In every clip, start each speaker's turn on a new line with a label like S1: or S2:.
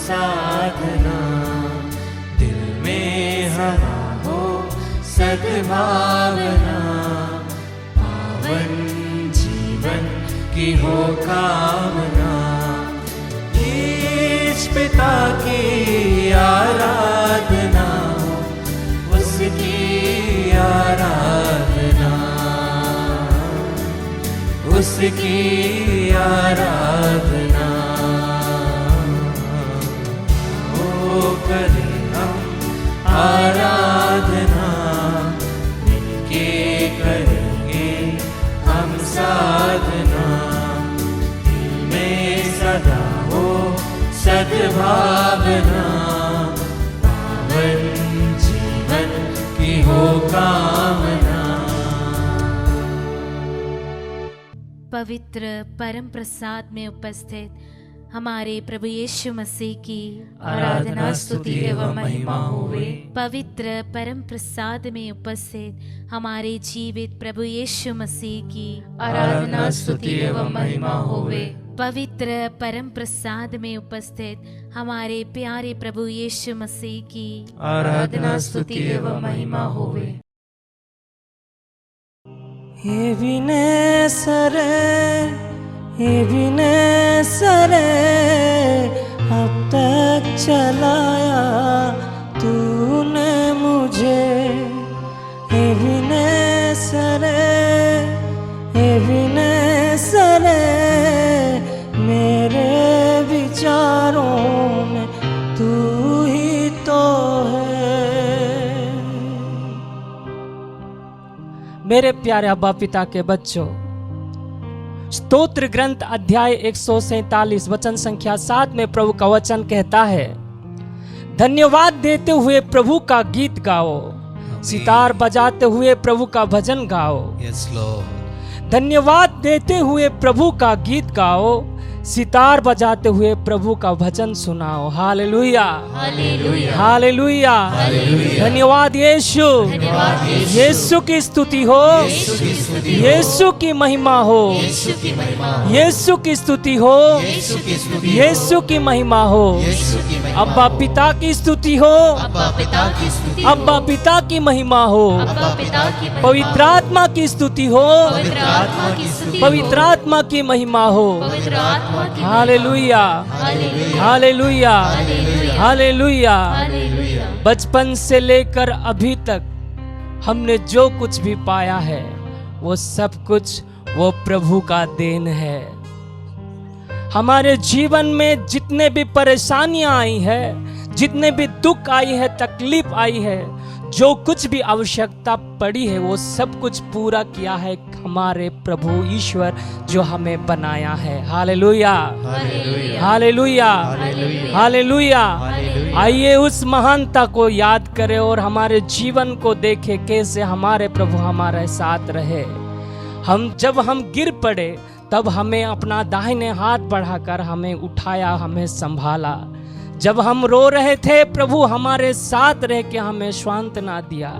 S1: साधना, दिल में हवा हो सद्भावना, पावन जीवन की हो कामना। ईश पिता की आराधना, उसकी आराधना, उसकी आराधना। ओ करें हम आराधना, मिलके करेंगे हम साधना, दिल में सदा हो सद्भावना, पावन जीवन की हो कामना।
S2: पवित्र परम प्रसाद में उपस्थित हमारे प्रभु यीशु मसीह की
S1: आराधना स्तुति एवं महिमा होवे।
S2: पवित्र परम प्रसाद में उपस्थित हमारे जीवित प्रभु यीशु मसीह की
S1: आराधना स्तुति एवं महिमा होवे।
S2: पवित्र परम प्रसाद में उपस्थित हमारे प्यारे प्रभु यीशु मसीह की
S1: आराधना स्तुति एवं महिमा होवे।
S3: हे विनेसरे, हे विनेसरे, अब तक चलाया तूने मुझे। हे विनेसरे, हे विनेसरे, मेरे विचारों में तू ही तो है। मेरे प्यारे अब्बा पिता के बच्चों, स्तोत्र ग्रंथ अध्याय 147 वचन संख्या 7 में प्रभु का वचन कहता है, धन्यवाद देते हुए प्रभु का गीत गाओ, सितार बजाते हुए प्रभु का भजन गाओ।
S1: Yes Lord.
S3: धन्यवाद देते हुए प्रभु का गीत गाओ, सितार बजाते हुए प्रभु का भजन सुनाओ। Hallelujah,
S2: hallelujah,
S3: hallelujah. धन्यवाद यीशु, यीशु की स्तुति हो, यीशु की महिमा हो, यीशु की स्तुति हो, यीशु की महिमा हो। अब्बा पिता की स्तुति हो, अब्बा पिता की महिमा हो, पवित्र आत्मा की स्तुति हो, पवित्र आत्मा की महिमा हो। Hallelujah, hallelujah, hallelujah. बचपन से लेकर अभी तक हमने जो कुछ भी पाया है वो सब कुछ वो प्रभु का देन है। हमारे जीवन में जितने भी परेशानियां आई है, जितने भी दुख आई है, तकलीफ आई है, जो कुछ भी आवश्यकता पड़ी है, वो सब कुछ पूरा किया है हमारे प्रभु ईश्वर जो हमें बनाया है। Hallelujah, hallelujah, hallelujah. आइए उस महानता को याद करें और हमारे जीवन को देखें कैसे हमारे प्रभु हमारे साथ रहे। जब हम गिर पड़े तब हमें अपना दाहिने हाथ बढ़ाकर हमें उठाया, हमें संभाला। जब हम रो रहे थे प्रभु हमारे साथ रह के हमें सांत्वना दिया।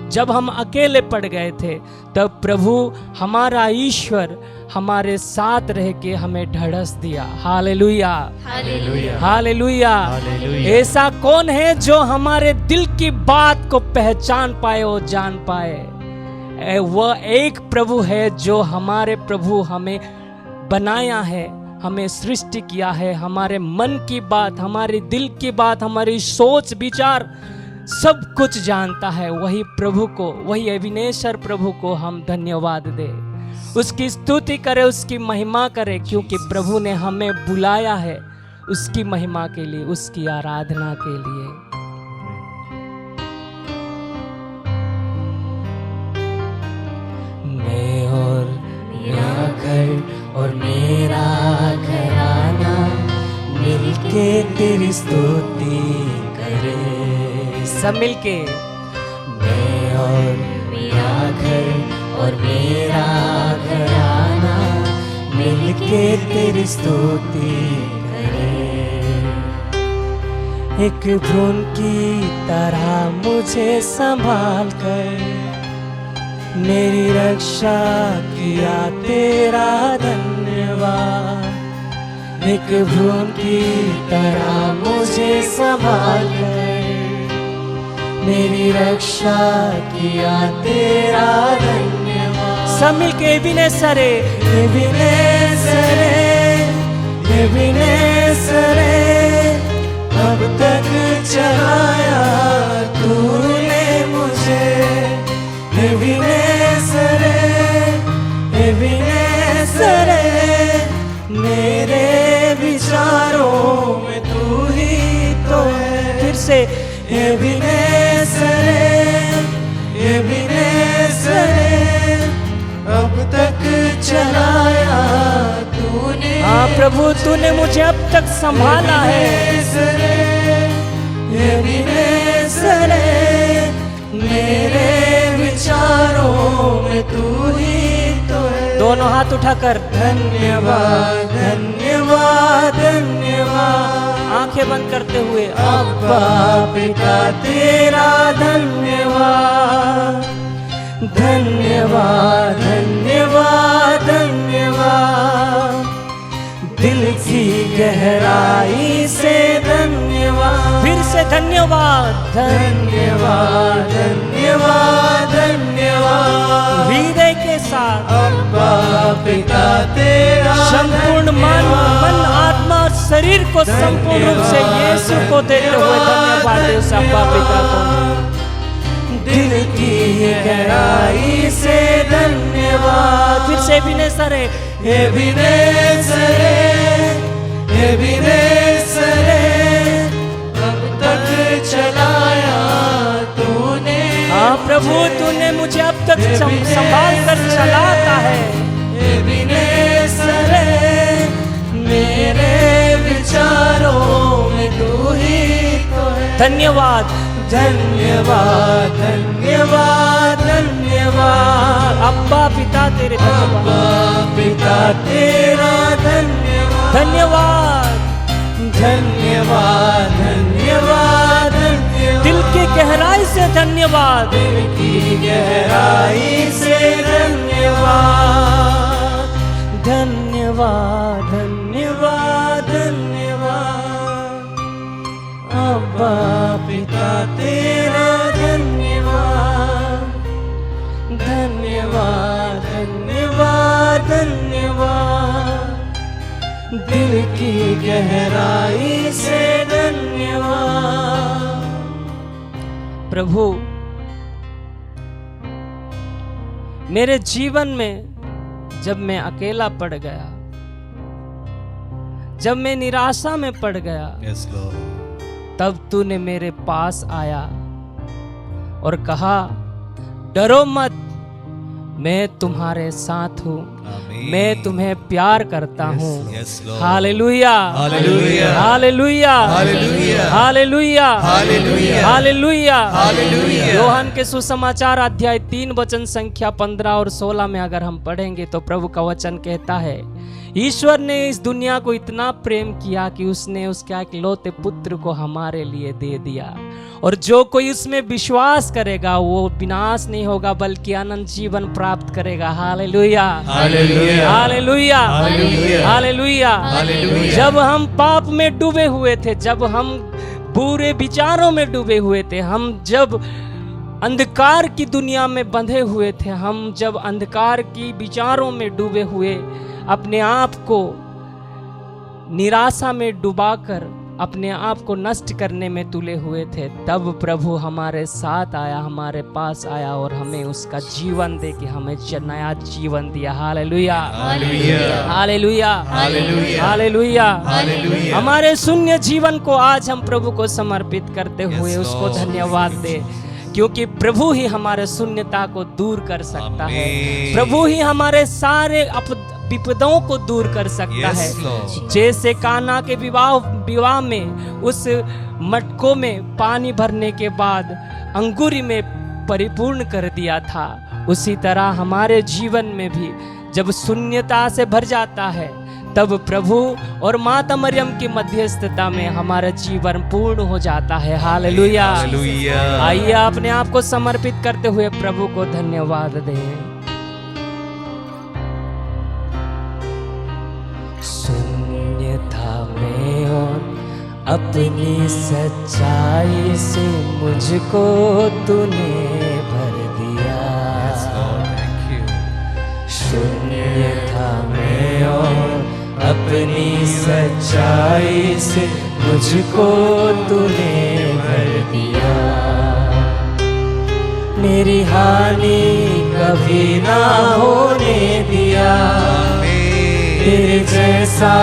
S3: जब हम अकेले पड़ गए थे तब प्रभु हमारा ईश्वर हमारे साथ रह के हमें ढाढ़स दिया। Hallelujah,
S2: hallelujah,
S3: hallelujah. ऐसा कौन है जो हमारे दिल की बात को पहचान पाए और जान पाए? वह एक प्रभु है जो हमारे प्रभु हमें बनाया है, हमें सृष्टि किया है, हमारे मन की बात, हमारे दिल की बात, हमारी सोच विचार सब कुछ जानता है। वही प्रभु को, वही अविनेश्वर प्रभु को हम धन्यवाद दें, उसकी स्तुति करें, उसकी महिमा करें, क्योंकि प्रभु ने हमें बुलाया है उसकी महिमा के लिए, उसकी आराधना के लिए। मैं और मेरा घर और मेरा घराना मिलके तेरी स्तुति करे। सब मिलके मैं और मेरा घर और मेरा घराना मिलके तेरी स्तुति करे। एक भ्रूण की तरह मुझे संभाल कर मेरी रक्षा किया, तेरा धन्यवाद। एक भ्रूण की तरह मुझे संभाल कर मेरी रक्षा किया तेरा धन्यवाद। सब मिलके एबीनेसरे एबीनेसरे एबीनेसरे अब तक चलाया तूने मुझे। एबीनेसरे एबीनेसरे मेरे विचारों में तू ही तो है। फिर से एबीनेसरे एबीनेसरे अब तक चलाया तूने। हाँ प्रभु तूने मुझे अब तक संभाला है। एबीनेसरे मेरे विचारों में तू ही तो है। दोनों हाथ उठाकर धन्यवाद धन्यवाद धन्यवाद, आंखें बंद करते हुए अब्बा पिता तेरा धन्यवाद धन्यवाद धन्यवाद धन्यवाद, दिल की गहराई से धन्यवाद। फिर से धन्यवाद धन्यवाद धन्यवाद धन्यवाद, हृदय के साथ अब्बा पिता तेरा संपूर्ण मन आत्मा और शरीर को संपूर्ण रूप से यीशु को देते हुए धन्यवाद दे उस अब्बा पिता को। दिल की गहराई से धन्यवाद। फिर से एबीनेसरे एबीनेसरे एबीनेसरे अब तक चलाया तूने। हाँ प्रभु तूने मुझे अब तक संभाल कर चलाता है। एबीनेसरे मेरे विचारों में तू ही तो है। धन्यवाद धन्यवाद धन्यवाद धन्यवाद, अब्बा पिता तेरे अब्बा पिता तेरा धन्यवाद धन्यवाद धन्यवाद धन्यवाद धन्यवाद, दिल की गहराई से धन्यवाद दिल की गहराई से धन्यवाद धन्यवाद धन्यवाद धन्यवाद, अब्बा पिता तेरा धन्यवाद धन्यवाद धन्यवाद धन्यवाद, दिल की गहराई से धन्यवाद। प्रभु मेरे जीवन में जब मैं अकेला पड़ गया, जब मैं निराशा में पड़ गया,
S1: Yes, Lord.
S3: तब तूने मेरे पास आया और कहा डरो मत, मैं तुम्हारे साथ हूँ,
S1: Amen.
S3: मैं तुम्हें प्यार करता हूँ।
S1: Yes, Lord.
S3: Hallelujah
S1: Hallelujah.
S3: Hallelujah
S1: Hallelujah.
S3: Hallelujah
S1: Hallelujah.
S3: Hallelujah
S1: Hallelujah.
S3: Yohan के सुसमाचार अध्याय 3 वचन संख्या 15 और 16 में अगर हम पढ़ेंगे तो प्रभु का वचन कहता है, ईश्वर ने इस दुनिया को इतना प्रेम किया कि उसने उसके इकलौते पुत्र को हमारे लिए दे दिया, और जो कोई उसमें विश्वास करेगा वो विनाश नहीं होगा बल्कि अनंत जीवन प्राप्त करेगा। Hallelujah
S1: hallelujah
S3: hallelujah
S1: hallelujah
S3: hallelujah.
S1: Hallelujah.
S3: जब हम पाप में डूबे हुए थे, जब हम बुरे विचारों में डूबे हुए थे, हम जब अंधकार की दुनिया में बंधे हुए थे, हम जब अंधकार की विचारों में डूबे हुए अपने आप को निराशा में डुबाकर अपने आप को नष्ट करने में तुले हुए थे, तब प्रभु हमारे साथ आया, हमारे पास आया और हमें उसका जीवन दे के हमें नया जीवन दिया। Hallelujah
S1: hallelujah
S3: hallelujah
S1: hallelujah
S3: hallelujah.
S1: Hallelujah.
S3: हमारे शून्य जीवन को आज हम प्रभु को समर्पित करते हुए
S1: Yes,
S3: उसको
S1: Lord.
S3: धन्यवाद दे, क्योंकि प्रभु ही हमारे शून्यता को दूर कर सकता है,
S1: Amen.
S3: प्रभु ही हमारे सारे विपदों को दूर कर सकता
S1: Yes,
S3: है।
S1: Lord.
S3: जैसे काना के विवाह में उस मटकों में पानी भरने के बाद अंगूरी में परिपूर्ण कर दिया था, उसी तरह हमारे जीवन में भी जब शून्यता से भर जाता है तब प्रभु और माता मरियम की मध्यस्थता में हमारा जीवन पूर्ण हो जाता है। Hallelujah
S1: hallelujah.
S3: आइए अपने आप को समर्पित करते हुए प्रभु को धन्यवाद दें। शून्यता में और अपनी सच्चाई से मुझको तूने भर दिया। शून्य था मैं और अपनी सच्चाई से मुझको तूने भर दिया। मेरी हानि कभी ना होने दिया। तेरे जैसा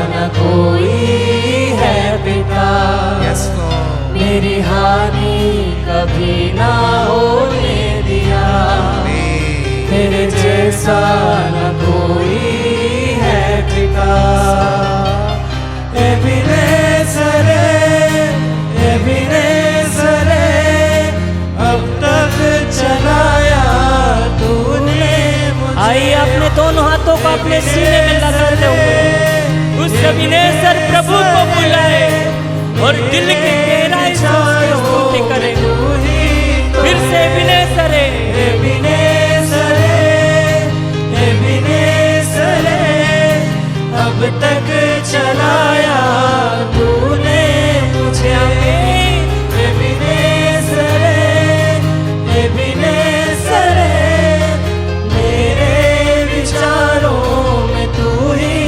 S3: न कोई है पिता। मेरी हानि कभी ना होने दिया। तेरे जैसा न कोई है पिता। एबेनेज़र, एबेनेज़र, अब तक चलाया तूने मुझे। आइए अपने दोनों हाथों को अपने सीने में लगाते हुए उस एबेनेज़र प्रभु को बुलाए और दिल की गहराई से उसकी स्तुति करें। फिर से एबेनेज़र, एबेनेज़र, एबेनेज़र, अब तक चलाया तूने मुझे। एबेनेज़र, एबेनेज़र, मेरे विचारों में तू ही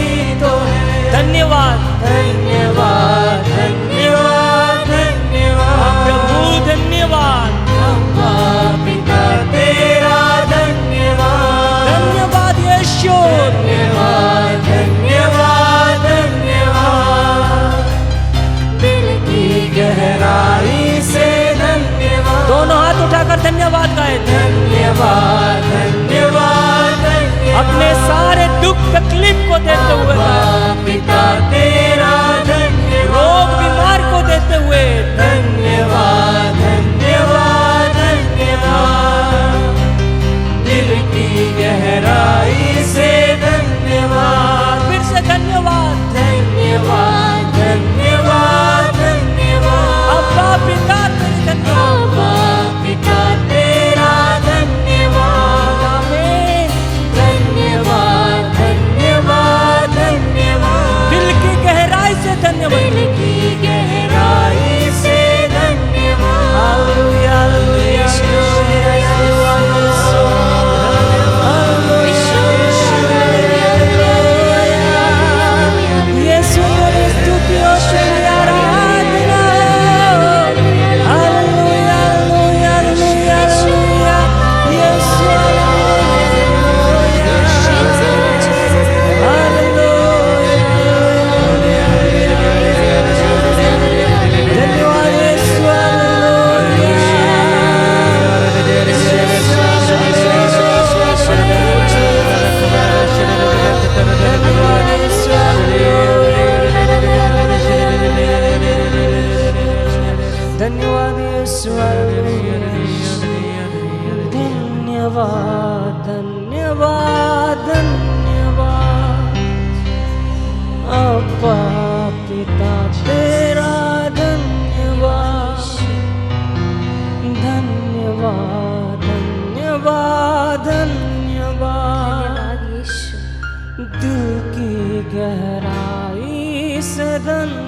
S3: तो है। धन्यवाद, धन्यवाद, धन्यवाद, धन्यवाद प्रभु, धन्यवाद अब्बा पिता तेरा, धन्यवाद, धन्यवाद यीशु, धन्यवाद, धन्यवाद, धन्यवाद दिल की गहराई से धन्यवाद। दोनों हाथ उठाकर धन्यवाद गाएं। धन्यवाद, धन्यवाद, धन्यवाद अपने सारे दुख तकलीफ को देते हुए पिता तेरा, धन्यवाद रोग बीमार को देते हुए धन्यवाद, धन्यवाद, धन्यवाद दिल की गहराई से धन्यवाद। फिर से धन्यवाद, धन्यवाद, धन्यवाद, धन्यवाद अब्बा पिता तेरे, धन्यवाद पिता तेरा, धन्यवाद आमीन। धन्यवाद, धन्यवाद, धन्यवाद दिल की गहराई से धन्यवाद, दिल की गहराई से धन्यवाद। हालेलुया, हालेलुया, धन्यवाद यीशु, धन्यवाद, धन्यवाद, धन्यवाद अब्बा पिता तेरा, धन्यवाद, धन्यवाद, धन्यवाद, धन्यवाद दिल की गहराई से धन्यवाद।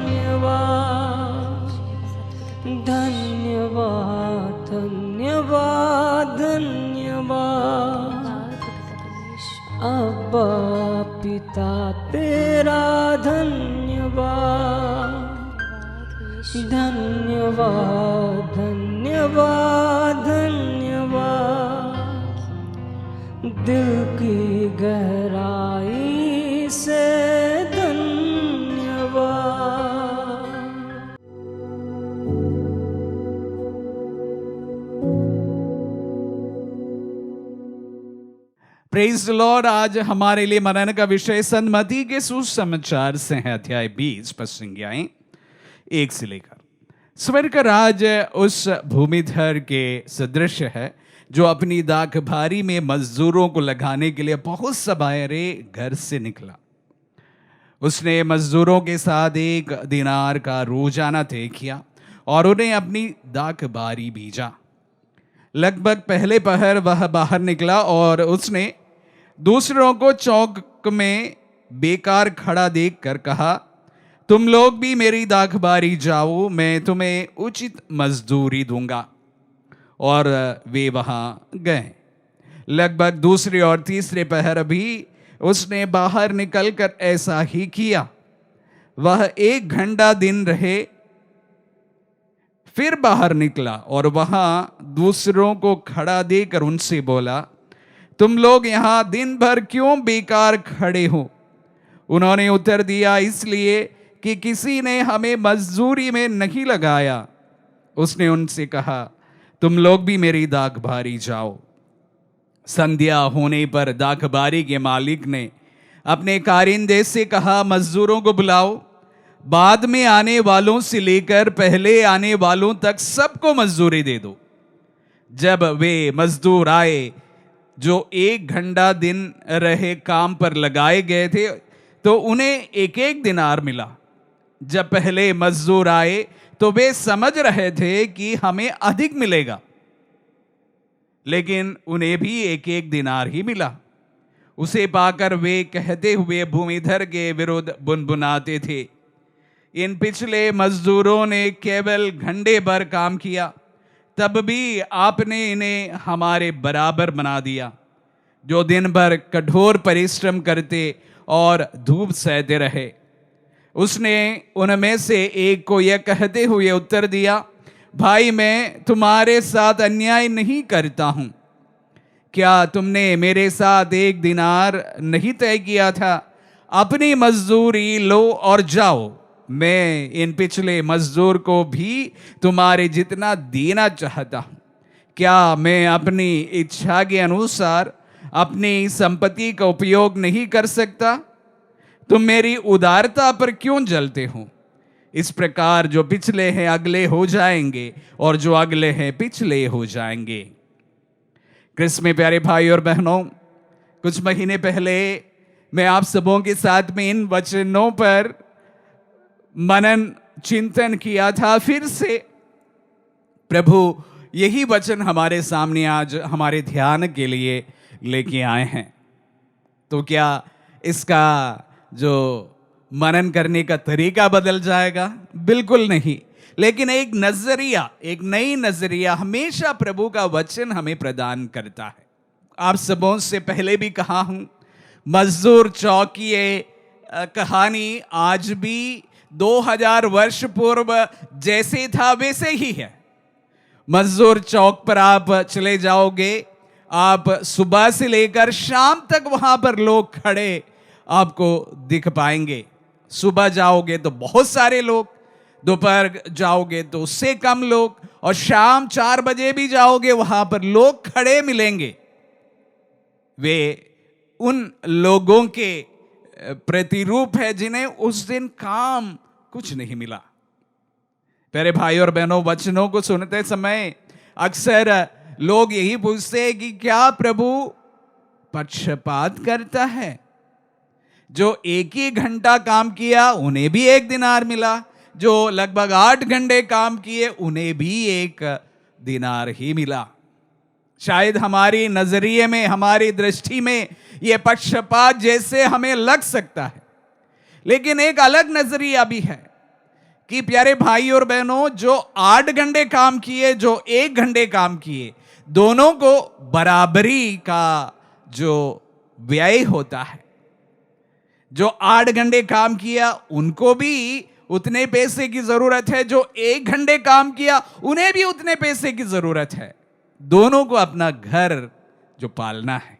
S3: धन्यवाद, धन्यवाद, धन्यवाद अब्बा पिता तेरा, धन्यवाद, धन्यवाद, धन्यवाद, धन्यवाद दिल की गहराई से धन्यवाद।
S1: Praise the Lord. आज हमारे लिए मनन का विषय सन्मति के सुसमाचार से है, अध्याय 20 संज्ञाएं 1 से लेकर। स्वर्ग का राज उस भूमिधर के सदृश है जो अपनी दाखभारी में मजदूरों को लगाने के लिए बहुत सवेरे घर से निकला। उसने मजदूरों के साथ 1 दिनार का रोजाना तय किया और उन्हें अपनी दाखबारी भेजा। लगभग पहले पहर वह बाहर निकला और उसने दूसरों को चौक में बेकार खड़ा देखकर कहा, तुम लोग भी मेरी दाखबारी जाओ, मैं तुम्हें उचित मजदूरी दूंगा। और वे वहां गए। लगभग दूसरे और तीसरे पहर भी उसने बाहर निकलकर ऐसा ही किया। वह 1 घंटा दिन रहे, फिर बाहर निकला और वहां दूसरों को खड़ा देकर उनसे बोला, तुम लोग यहां दिन भर क्यों बेकार खड़े हो? उन्होंने उत्तर दिया, इसलिए कि किसी ने हमें मजदूरी में नहीं लगाया। उसने उनसे कहा, तुम लोग भी मेरी दाखबारी जाओ। संध्या होने पर दाखबारी के मालिक ने अपने कारिंदे से कहा, मजदूरों को बुलाओ, बाद में आने वालों से लेकर पहले आने वालों तक सबको मजदूरी दे दो। जब वे मजदूर आए जो 1 घंटा दिन रहे काम पर लगाए गए थे, तो उन्हें 1-1 दिनार मिला। जब पहले मजदूर आए तो वे समझ रहे थे कि हमें अधिक मिलेगा, लेकिन उन्हें भी 1-1 दिनार ही मिला। उसे पाकर वे कहते हुए भूमिधर के विरुद्ध बुनबुनाते थे, इन पिछले मजदूरों ने केवल घंटे भर काम किया, तब भी आपने इन्हें हमारे बराबर बना दिया, जो दिन भर कठोर परिश्रम करते और धूप सहते रहे। उसने उनमें से एक को यह कहते हुए उत्तर दिया, भाई मैं तुम्हारे साथ अन्याय नहीं करता हूं। क्या तुमने मेरे साथ 1 दिनार नहीं तय किया था? अपनी मजदूरी लो और जाओ। मैं इन पिछले मजदूर को भी तुम्हारे जितना देना चाहता हूं। क्या मैं अपनी इच्छा के अनुसार अपनी संपत्ति का उपयोग नहीं कर सकता? तुम मेरी उदारता पर क्यों जलते हो? इस प्रकार जो पिछले हैं अगले हो जाएंगे और जो अगले हैं पिछले हो जाएंगे। क्रिस्त में प्यारे भाई और बहनों, कुछ महीने पहले मैं आप सबों के साथ में इन वचनों पर मनन चिंतन किया था। फिर से प्रभु यही वचन हमारे सामने आज हमारे ध्यान के लिए लेके आए हैं। तो क्या इसका जो मनन करने का तरीका बदल जाएगा? बिल्कुल नहीं, लेकिन एक नजरिया, एक नई नजरिया हमेशा प्रभु का वचन हमें प्रदान करता है। आप सबों से पहले भी कहा हूं, मजदूर चौक की कहानी आज भी 2000 वर्ष पूर्व जैसे था वैसे ही है। मजदूर चौक पर आप चले जाओगे, आप सुबह से लेकर शाम तक वहां पर लोग खड़े आपको दिख पाएंगे। सुबह जाओगे तो बहुत सारे लोग, दोपहर जाओगे तो उससे कम लोग, और शाम 4 बजे भी जाओगे वहां पर लोग खड़े मिलेंगे। वे उन लोगों के प्रतिरूप है जिन्हें उस दिन काम कुछ नहीं मिला। प्यारे भाई और बहनों, वचनों को सुनते समय अक्सर लोग यही पूछते हैं कि क्या प्रभु पक्षपात करता है? जो 1 घंटा काम किया उन्हें भी 1 दिनार मिला, जो लगभग 8 घंटे काम किए उन्हें भी 1 दिनार ही मिला। शायद हमारी नजरिए में, हमारी दृष्टि में यह पक्षपात जैसे हमें लग सकता है, लेकिन एक अलग नजरिया भी है कि प्यारे भाई और बहनों, जो 8 घंटे काम किए, जो 1 घंटे काम किए, दोनों को बराबरी का जो व्यय होता है। जो 8 घंटे काम किया उनको भी उतने पैसे की जरूरत है, जो 1 घंटे काम किया उन्हें भी उतने पैसे की जरूरत है। दोनों को अपना घर जो पालना है।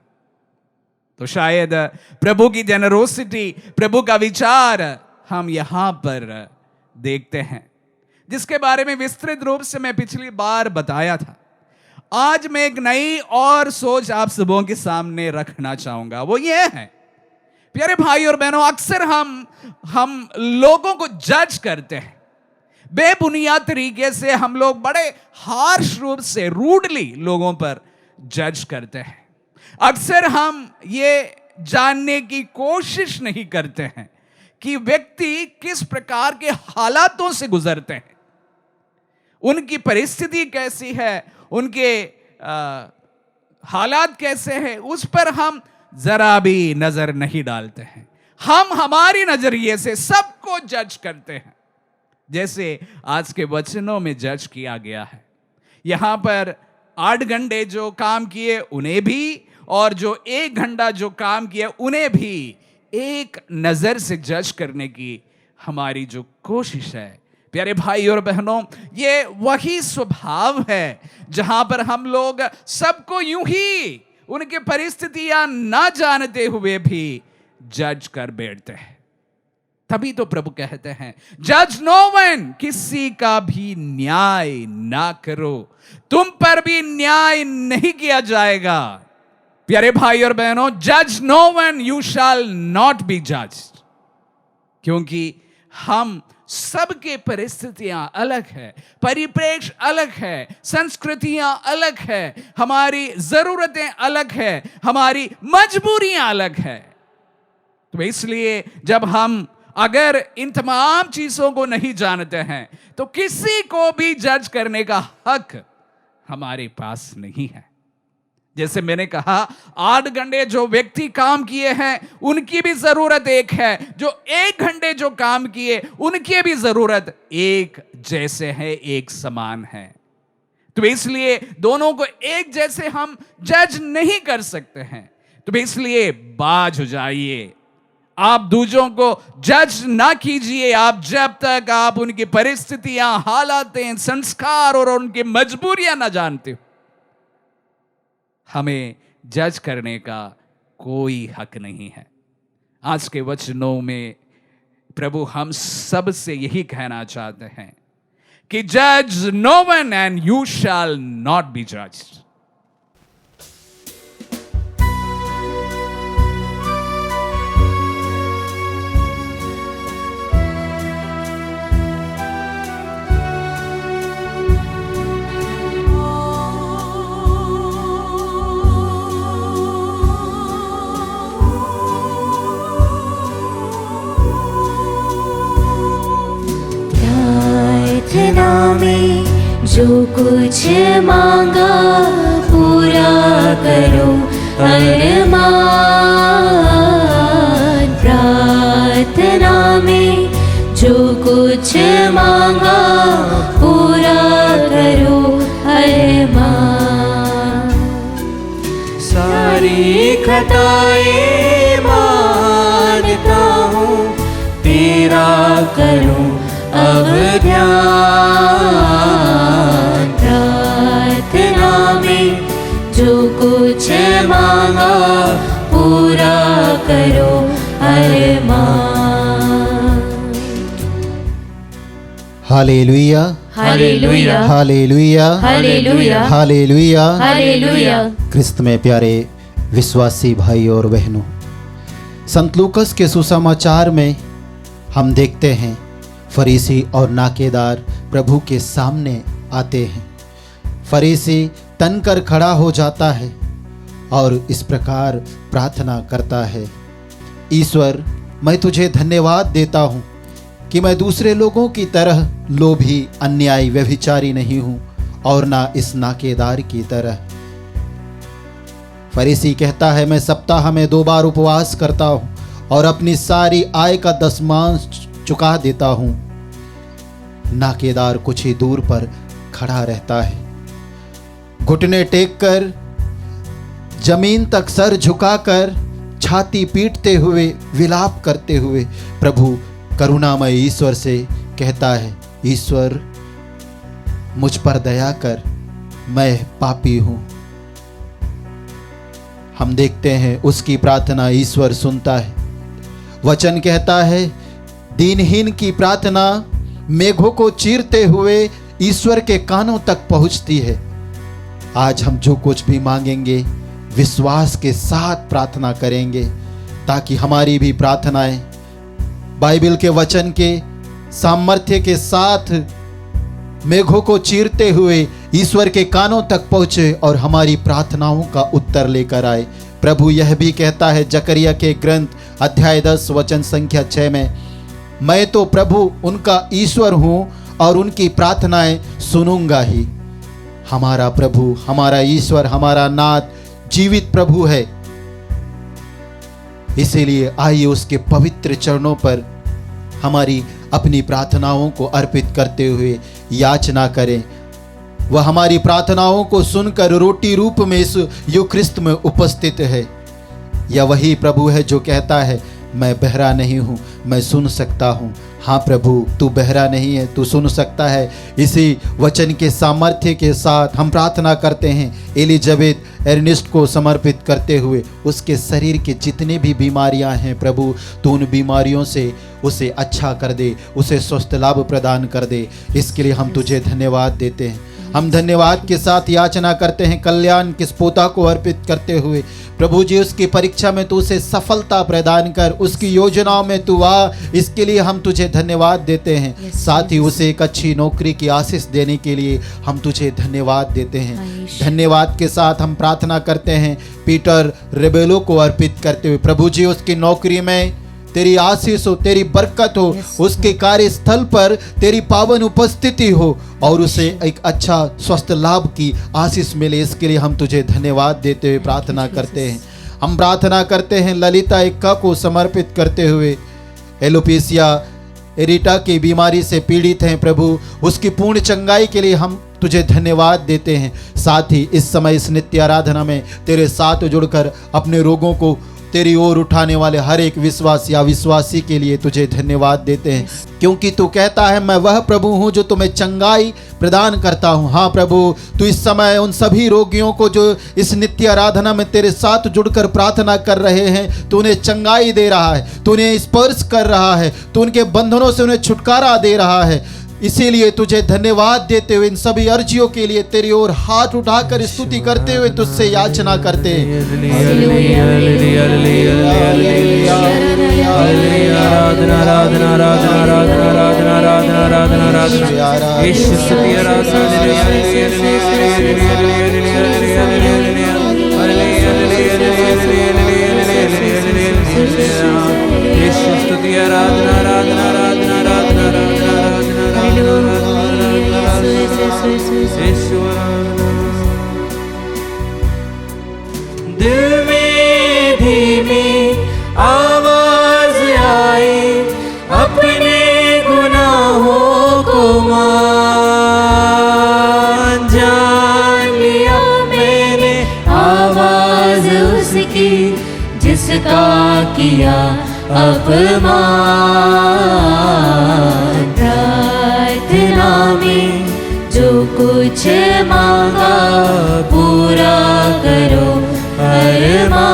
S1: तो शायद प्रभु की जेनरोसिटी, प्रभु का विचार हम यहां पर देखते हैं, जिसके बारे में विस्तृत रूप से मैं पिछली बार बताया था। आज मैं एक नई और सोच आप सबों के सामने रखना चाहूंगा। वो ये है, प्यारे भाई और बहनों, अक्सर हम लोगों को जज करते हैं बेबुनियाद तरीके से। हम लोग बड़े हार्श रूप से, रूडली लोगों पर जज करते हैं। अक्सर हम ये जानने की कोशिश नहीं करते हैं कि व्यक्ति किस प्रकार के हालातों से गुजरते हैं, उनकी परिस्थिति कैसी है, उनके हालात कैसे हैं, उस पर हम जरा भी नजर नहीं डालते हैं। हम हमारी नजरिए से सबको जज करते हैं, जैसे आज के वचनों में जज किया गया है। यहां पर 8 घंटे जो काम किए उन्हें भी, और जो 1 घंटा जो काम किया उन्हें भी एक नजर से जज करने की हमारी जो कोशिश है, प्यारे भाई और बहनों, ये वही स्वभाव है जहां पर हम लोग सबको यूं ही उनकी परिस्थितियां ना जानते हुए भी जज कर बैठते हैं। तभी तो प्रभु कहते हैं, जज नो वन, किसी का भी न्याय ना करो, तुम पर भी न्याय नहीं किया जाएगा। प्यारे भाई और बहनों, जज no one, you shall not be judged. क्योंकि हम सबके परिस्थितियां अलग है, परिप्रेक्ष्य अलग है, संस्कृतियां अलग है, हमारी जरूरतें अलग है, हमारी मजबूरियां अलग है। तो इसलिए जब हम अगर इन तमाम चीजों को नहीं जानते हैं तो किसी को भी जज करने का हक हमारे पास नहीं है। जैसे मैंने कहा, 8 घंटे जो व्यक्ति काम किए हैं उनकी भी जरूरत एक है, जो 1 घंटे जो काम किए उनकी भी जरूरत एक जैसे है, एक समान है। तो इसलिए दोनों को एक जैसे हम जज नहीं कर सकते हैं। तो इसलिए बाज हो जाइए, आप दूसरों को जज ना कीजिए, आप जब तक आप उनकी परिस्थितियां, हालातें, संस्कार और उनकी मजबूरियां ना जानते हो। हमें जज करने का कोई हक नहीं है। आज के वचनों में प्रभु हम सब से यही कहना चाहते हैं कि जज no one and you shall not be judged.
S4: प्रार्थना में जो कुछ मांगा पूरा करो अरमान। प्रार्थना में जो कुछ मांगा पूरा करो अरमान। सारी खताएं मानता हूँ, तेरा करूँ अब ध्यान। प्रार्थना में जो कुछ मांगा पूरा करो अरमान।
S5: Hallelujah,
S4: hallelujah,
S5: hallelujah,
S4: hallelujah,
S5: hallelujah.
S4: Hallelujah.
S5: क्रिस्त में प्यारे विश्वासी भाई और बहनों, संत लूकस के सुसमाचार में हम देखते हैं फरीसी और नाकेदार प्रभु के सामने आते हैं। फरीसी तनकर खड़ा हो जाता है और इस प्रकार प्रार्थना करता है, ईश्वर, मैं तुझे धन्यवाद देता हूँ कि मैं दूसरे लोगों की तरह लोभी, अन्यायी, व्यभिचारी नहीं हूँ और ना इस नाकेदार की तरह। फरीसी कहता है, मैं सप्ताह में 2 बार उपवास करता हूँ और अपनी सारी आय का 10वांश चुका देता हूँ। नाकेदार कुछ ही दूर पर खड़ा रहता है, घुटने टेक कर, जमीन तक सर झुकाकर, छाती पीटते हुए, विलाप करते हुए प्रभु करुणामय ईश्वर से कहता है, ईश्वर मुझ पर दया कर, मैं पापी हूं। हम देखते हैं उसकी प्रार्थना ईश्वर सुनता है। वचन कहता है, दीनहीन की प्रार्थना मेघों को चीरते हुए ईश्वर के कानों तक पहुंचती है। आज हम जो कुछ भी मांगेंगे विश्वास के साथ प्रार्थना करेंगे, ताकि हमारी भी प्रार्थनाएं बाइबल के वचन के सामर्थ्य के साथ मेघों को चीरते हुए ईश्वर के कानों तक पहुंचे और हमारी प्रार्थनाओं का उत्तर लेकर आए। प्रभु यह भी कहता है जकरिया के ग्रंथ अध्याय 10 वचन संख्या 6 में, मैं तो प्रभु उनका ईश्वर हूं और उनकी प्रार्थनाएं सुनूंगा ही। हमारा प्रभु, हमारा ईश्वर, हमारा नाथ जीवित प्रभु है। इसीलिए आइए उसके पवित्र चरणों पर हमारी अपनी प्रार्थनाओं को अर्पित करते हुए याचना करें। वह हमारी प्रार्थनाओं को सुनकर रोटी रूप में इस यूक्रिस्ट में उपस्थित है। यह वही प्रभु है जो कहता है, मैं बहरा नहीं हूँ, मैं सुन सकता हूँ। हाँ प्रभु, तू बहरा नहीं है, तू सुन सकता है। इसी वचन के सामर्थ्य के साथ हम प्रार्थना करते हैं एलिजाबेथ एर्नेस्ट को समर्पित करते हुए, उसके शरीर के जितने भी बीमारियां हैं प्रभु, तू उन बीमारियों से उसे अच्छा कर दे, उसे स्वस्थ लाभ प्रदान कर दे। इसके लिए हम तुझे धन्यवाद देते हैं। हम धन्यवाद के साथ याचना करते हैं कल्याण किस पोता को अर्पित करते हुए, प्रभु जी उसकी परीक्षा में तू उसे सफलता प्रदान कर, उसकी योजनाओं में तू आ, इसके लिए हम तुझे धन्यवाद देते हैं। साथ ही उसे एक अच्छी नौकरी की आशीष देने के लिए हम तुझे धन्यवाद देते हैं। धन्यवाद के साथ हम प्रार्थना करते हैं पीटर रेबेलो को अर्पित करते हुए, प्रभु जी उसकी नौकरी में तेरी आशीष हो, तेरी बरकत हो, उसके कार्यस्थल पर तेरी पावन उपस्थिति हो और उसे एक अच्छा स्वस्थ लाभ की आशीष मिले। इसके लिए हम तुझे धन्यवाद देते हुए प्रार्थना करते हैं। हम प्रार्थना करते हैं ललिता एक्का को समर्पित करते हुए, एलोपेशिया एरिटा की बीमारी से पीड़ित हैं प्रभु, उसकी पूर्ण चंगाई के लिए हम तुझे धन्यवाद देते हैं। साथ ही इस समय इस नित्य आराधना में तेरे साथ जुड़कर अपने रोगों को तेरी ओर उठाने वाले हर एक विश्वास या विश्वासी के लिए तुझे धन्यवाद देते हैं, क्योंकि तू कहता है मैं वह प्रभु हूं जो तुम्हें चंगाई प्रदान करता हूं। हाँ प्रभु, तू इस समय उन सभी रोगियों को जो इस नित्य आराधना में तेरे साथ जुड़कर प्रार्थना कर रहे हैं, तू उन्हें चंगाई दे रहा है, तू उन्हें स्पर्श कर रहा है, तू उनके बंधनों से उन्हें छुटकारा दे रहा है। इसीलिए तुझे धन्यवाद देते हुए इन सभी अर्जियों के लिए तेरी ओर हाथ उठाकर स्तुति करते हुए तुझसे याचना करते हैं।
S3: दिल में धीमी आवाज आई, अपने गुनाहों को मान, जान लिया मैंने
S4: आवाज उसकी जिसका किया अपमान। प्रार्थना में जो कुछ मांगा पूरा करो अरमान।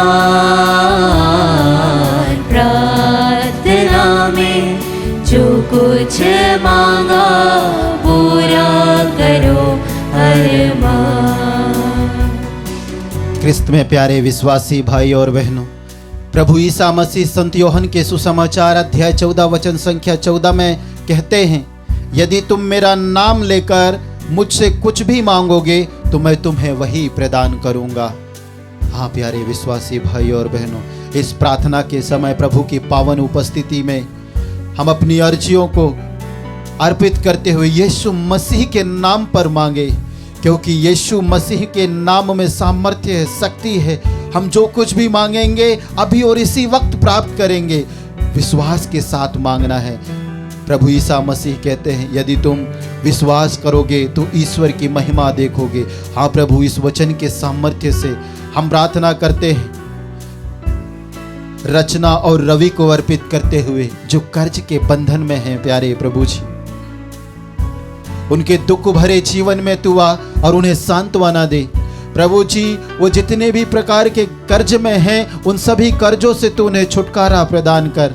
S4: प्रार्थना में जो कुछ मांगा पूरा करो अरमान।
S5: क्रिस्त में प्यारे विश्वासी भाई और बहनों, प्रभु ईसा मसीह संत योहन के सुसमाचार अध्याय 14 वचन संख्या 14 में कहते हैं, यदि तुम मेरा नाम लेकर मुझसे कुछ भी मांगोगे तो मैं तुम्हें वही प्रदान करूंगा। हाँ प्यारे विश्वासी भाई और बहनों, इस प्रार्थना के समय प्रभु की पावन उपस्थिति में हम अपनी अर्जियों को अर्पित करते हुए यीशु मसीह के नाम पर मांगे, क्योंकि यीशु मसीह के नाम में सामर्थ्य है, शक्ति है। हम जो कुछ भी मांगेंगे अभी और इसी वक्त प्राप्त करेंगे। विश्वास के साथ मांगना है। प्रभु ईसा मसीह कहते हैं, यदि तुम विश्वास करोगे तो ईश्वर की महिमा देखोगे। हाँ प्रभु, इस वचन के सामर्थ्य से हम प्रार्थना करते हैं रचना और रवि को अर्पित करते हुए, जो कर्ज के बंधन में हैं। प्यारे प्रभु जी, उनके दुख भरे जीवन में तू आ और उन्हें सांत्वना दे। प्रभु जी, वो जितने भी प्रकार के कर्ज में हैं, उन सभी कर्जों से तू उन्हें छुटकारा प्रदान कर।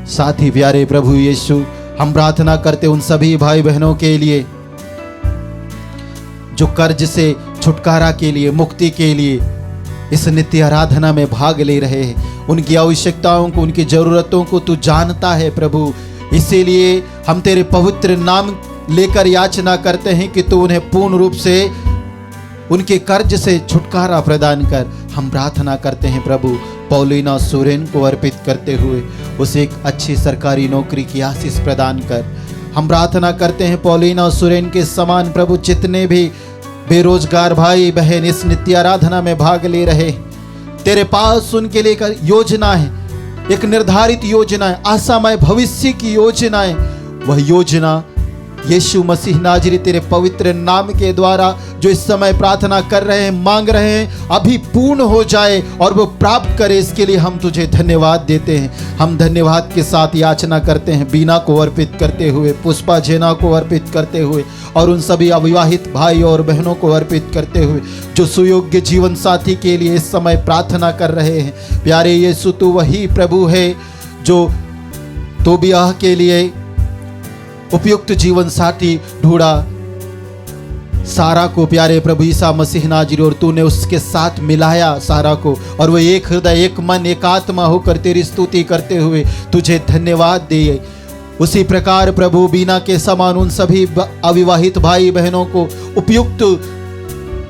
S5: साथ ही प्यारे प्रभु यीशु, हम प्रार्थना करते उन सभी भाई बहनों के लिए जो कर्ज से छुटकारा के लिए, मुक्ति के लिए इस नित्य आराधना में भाग ले रहे हैं। उनकी आवश्यकताओं को, उनकी जरूरतों को तू जानता है प्रभु। इसीलिए हम तेरे पवित्र नाम लेकर याचना करते हैं कि तू उन्हें पूर्ण रूप से उनके कर्ज से छुटकारा प्रदान कर। हम प्रार्थना करते हैं प्रभु पौलीना सोरेन को अर्पित करते हुए उसे एक अच्छी सरकारी नौकरी की आशीष प्रदान कर। हम प्रार्थना करते हैं पौलीना सोरेन के समान प्रभु जितने भी बेरोजगार भाई बहन इस नित्य आराधना में भाग ले रहे, तेरे पास उनके लिए एक योजना है, एक निर्धारित योजना है, आशामय भविष्य की योजना है। वह योजना यीशु मसीह नाजरी तेरे पवित्र नाम के द्वारा जो इस समय प्रार्थना कर रहे हैं, मांग रहे हैं, अभी पूर्ण हो जाए और वो प्राप्त करे। इसके लिए हम तुझे धन्यवाद देते हैं। हम धन्यवाद के साथ याचना करते हैं, बीना को अर्पित करते हुए, पुष्पा जेना को अर्पित करते हुए और उन सभी अविवाहित भाई और बहनों को अर्पित करते हुए जो सुयोग्य जीवन साथी के लिए इस समय प्रार्थना कर रहे हैं। प्यारे यीशु, तू वही प्रभु है जो तोबियाह के लिए उपयुक्त जीवन साथी ढूंढा सारा को, प्यारे प्रभु ईसा मसीह नाजरी, और तूने उसके साथ मिलाया सारा को, और वह एक हृदय, एक मन, एक आत्मा होकर तेरी स्तुति करते हुए तुझे धन्यवाद दिए। उसी प्रकार प्रभु बीना के समान उन सभी अविवाहित भाई बहनों को उपयुक्त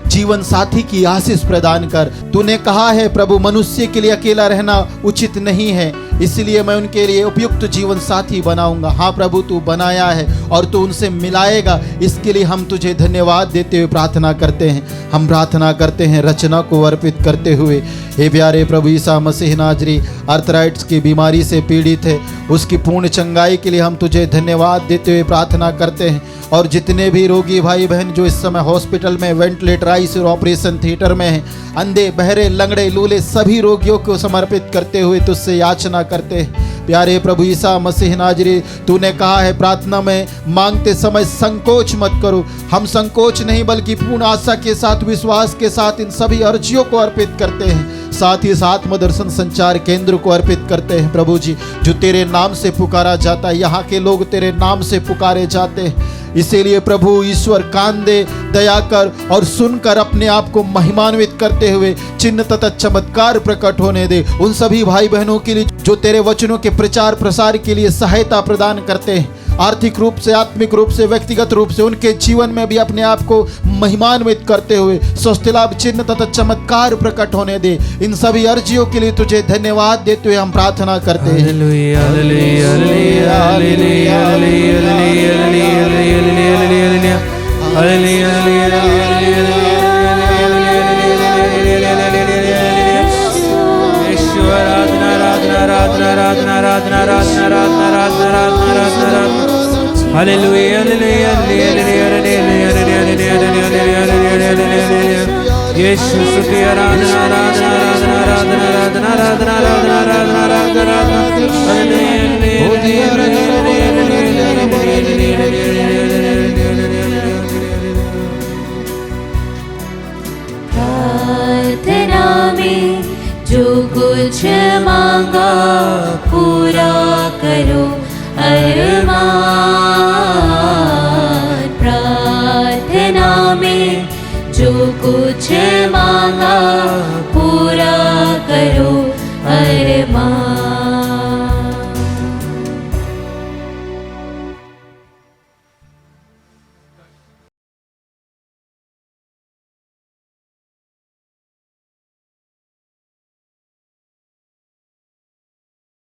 S5: जीवन साथी की आशीष प्रदान कर। तूने कहा है प्रभु, मनुष्य के लिए अकेला रहना उचित नहीं है, इसलिए मैं उनके लिए उपयुक्त जीवन साथी बनाऊंगा। हाँ प्रभु, तू बनाया है और तू उनसे मिलाएगा। इसके लिए हम तुझे धन्यवाद देते हुए प्रार्थना करते हैं। हम प्रार्थना करते हैं रचना को अर्पित करते हुए। हे प्यारे प्रभु ईसा मसीह नाजरी, आर्थराइटिस की बीमारी से पीड़ित है, उसकी पूर्ण चंगाई के लिए हम तुझे धन्यवाद देते हुए प्रार्थना करते हैं। और जितने भी रोगी भाई बहन जो इस समय हॉस्पिटल में, वेंटिलेटर, आईसीयू, ऑपरेशन थिएटर में हैं, अंधे, बहरे, लंगड़े, लूले, सभी रोगियों को समर्पित करते हुए तुझसे याचना करते हैं। प्यारे प्रभु ईसा मसीह नाजरी, तूने कहा है प्रार्थना में मांगते समय संकोच मत करो। हम संकोच नहीं बल्कि पूर्ण आशा के साथ, विश्वास के साथ इन सभी अर्जियों को अर्पित करते हैं। साथ ही साथ आत्मदर्शन संचार केंद्र को अर्पित करते हैं प्रभु जी, जो तेरे नाम से पुकारा जाता है। यहाँ के लोग तेरे नाम से पुकारे जाते हैं। इसीलिए प्रभु ईश्वर, कान दे, दया कर और सुनकर अपने आप को महिमान्वित करते हुए चिन्ह तथा चमत्कार प्रकट होने दे। उन सभी भाई बहनों के लिए जो तेरे वचनों के प्रचार प्रसार के लिए सहायता प्रदान करते हैं, आर्थिक रूप से, आत्मिक रूप से, व्यक्तिगत रूप से, उनके जीवन में भी अपने आप को महिमान्वित करते हुए स्वस्थ लाभ, चिन्ह तथा चमत्कार प्रकट होने दे। इन सभी अर्जियों के लिए तुझे धन्यवाद देते हुए हम प्रार्थना करते हैं।
S3: यीशु स्तुति आराधना आराधना आराधना आराधना आराधना आराधना आराधना
S4: प्रार्थना में जो कुछ मांगा पूरा करो अरमान। प्रार्थना में जो कुछ